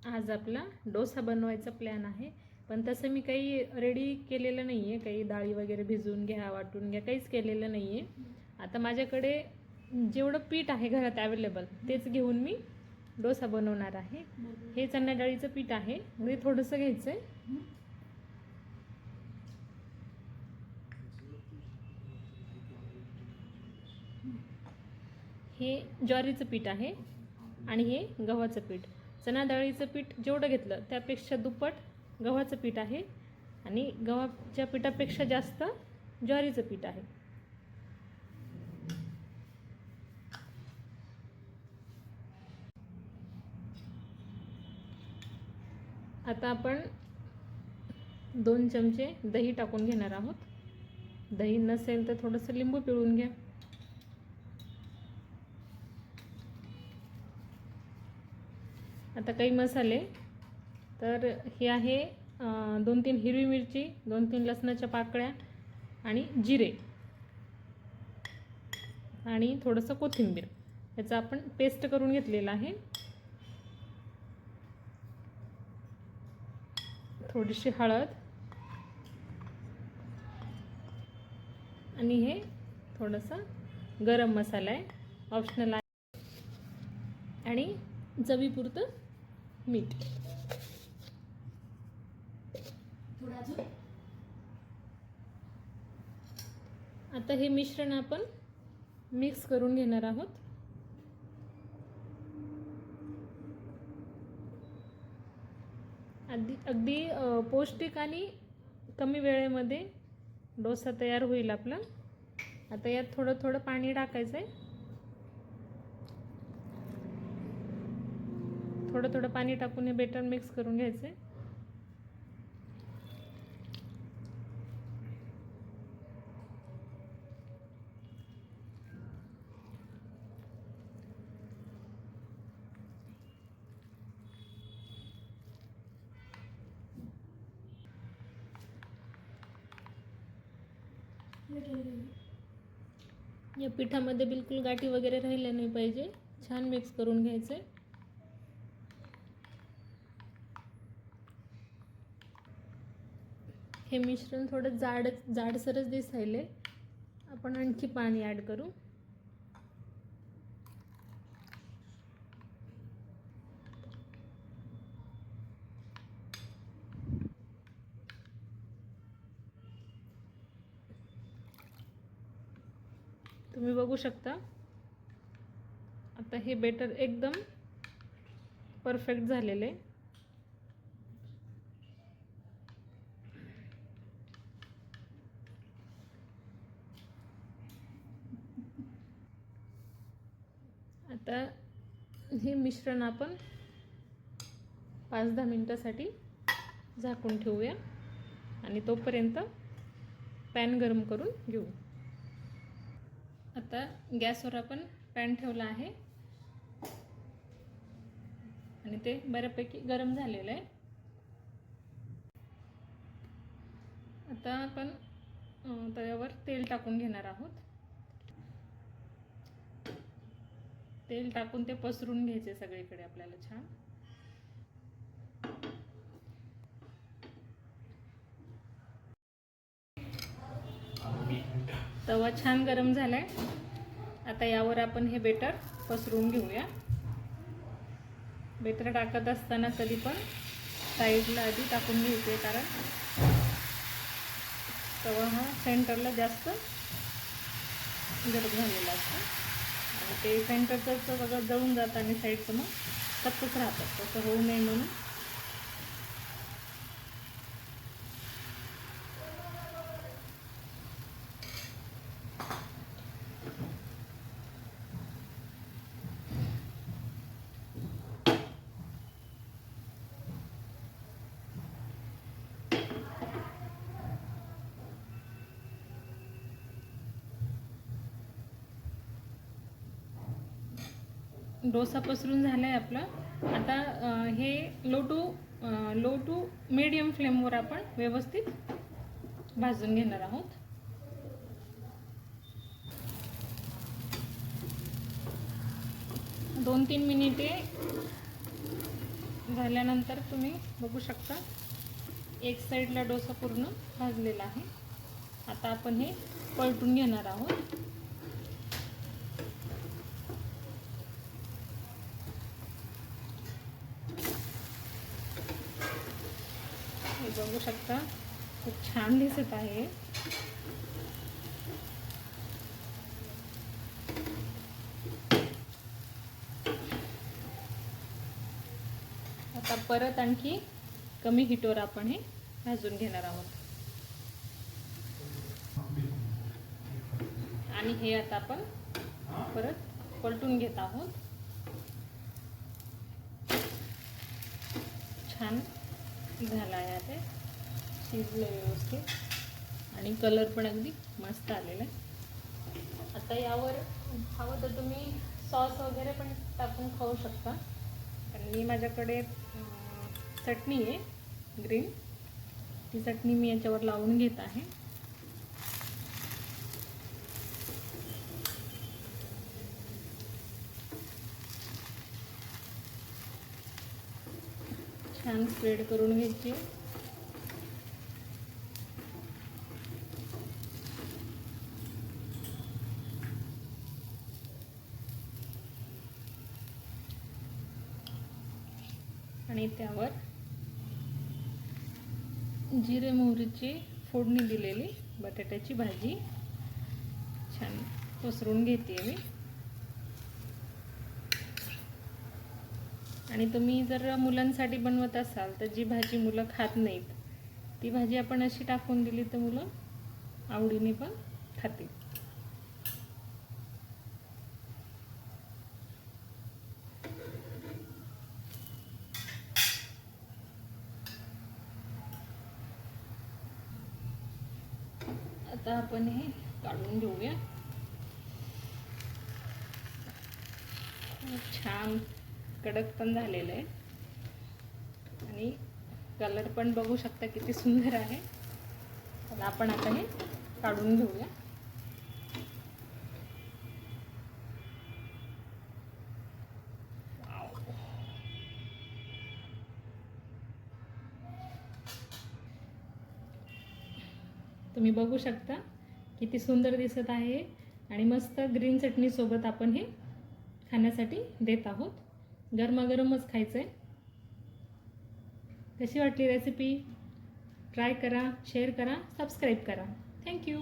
आज आपला डोसा बनवायचा प्लॅन आहे, पण तसं मी काही रेडी केलेलं नाही आहे. काही डाळी वगैरे भिजवून घ्या, वाटून घ्या, काहीच केलेलं नाही आहे. आता माझ्याकडे जेवढं पीठ आहे घरात अवेलेबल तेच घेऊन मी डोसा बनवणार आहे. हे चणा डाळीचं पीठ आहे, म्हणजे थोडंसं घ्यायचं आहे. हे ज्वारीचं पीठ आहे आणि हे गव्हाचं पीठ. चणा डाळीचं पीठ जेवढं घेतलं त्यापेक्षा दुप्पट गव्हाचं पीठ आहे आणि गव्हाच्या पिठापेक्षा जास्त ज्वारीचं पीठ आहे. आता आपण 2 चमचे दही टाकून घेणार आहोत. दही नसेल तर थोडंसं लिंबू पिळून घ्या. आता काही मसाले, तर हे आहे 2-3 हिरवी मिरची, 2-3 लसणाच्या पाकळ्या आणि जिरे आणि थोडंसं कोथिंबीर, याचा आपण पेस्ट करून घेतलेला आहे. थोडीशी हळद आणि हे थोडंसं गरम मसाला आहे, ऑप्शनल आहे, आणि चवीपुरतं मीठ. आता हे मिश्रण आपण मिक्स करून घेणार आहोत. अगदी पौष्टिक आणि कमी वेळेमध्ये डोसा तयार होईल आपला. आता यात थोडं थोडं पाणी टाकायचं आहे. थोडं थोडं पाणी टाकून हे बेटर मिक्स करून घ्यायचं आहे. या पिठामध्ये बिलकुल गाठी वगैरे राहिल्या नाही पाहिजे. छान मिक्स करून घ्यायचं आहे. हे मिश्रण थोडं जाडसरच दिसायले. आपण आणखी पाणी ॲड करू. तुम्ही बघू शकता आता हे बेटर एकदम परफेक्ट झालेले. आता हे मिश्रण आपण 5-10 मिनिटासाठी झाकून ठेवूया आणि तोपर्यंत पॅन गरम करून घेऊ. आता गॅसवर आपण पॅन ठेवला आहे आणि ते बऱ्यापैकी गरम झालेलं आहे. आता आपण तव्यावर तेल टाकून घेणार आहोत. तेल टाकून ते पसरून घ्यायचे सगळीकडे आपल्याला छान. तवा छान गरम झालाय. आता यावर आपण हे बेटर पसरून घेऊया. बेटर टाकत असताना कधी पण साईडला आधी टाकून घ्यायचे, कारण तवा हा सेंटरला जास्त गरम झालेला असतो आणि ते सेंटरचं सगळं जळून जातं आणि साईडचं मग कच्चंच राहतं. तसं होऊ नये म्हणून डोसा पसरून झाला आहे आपला. आता हे लो टू मीडियम फ्लेमवर आपण व्यवस्थित भाजून घेणार आहोत. दोन तीन मिनिटे झाल्यानंतर तुम्ही बघू शकता एक साईडला डोसा पूर्ण भाजलेला आहे. आता आपण हे पलटून घेणार आहोत. हे बघू शकता खूप छान दिसत आहे. आता परत आणखी कमी हिटवर आपण हे भाजून घेणार आहोत. आणि हे आता आपण परत पलटून घेत आहोत. छान झाला आहे. आता शिजलं व्यवस्थित आणि कलर पण अगदी मस्त आलेला आहे. आता यावर हवं तर तुम्ही सॉस वगैरे पण टाकून खाऊ शकता. आणि माझ्याकडे चटणी आहे ग्रीन, ती चटणी मी याच्यावर लावून घेत आहे. छान स्प्रेड करून घ्यायची. आणि त्यावर जिरे मोहरीची फोडणी दिलेली बटाट्याची भाजी छान पसरून घेते मी. आणि तुम्ही जर मुलांसाठी बनवत असाल तर जी भाजी मुलं खात नाहीत ती भाजी आपण अशी टाकून दिली तर मुलं आवडीने पण खातील. आता आपण हे काढून घेऊया. छान कडक पण झालेलं आहे आणि कलर पण बघू शकता किती सुंदर आहे. तर आपण आता हे काढून घेऊया. तुम्ही बघू शकता किती सुंदर दिसत आहे आणि मस्त ग्रीन चटणी सोबत आपण हे खाण्यासाठी देत आहोत. गरमागरमच खायचं आहे. कशी वाटली रेसिपी? ट्राय करा, शेअर करा, सबस्क्राईब करा. थँक्यू.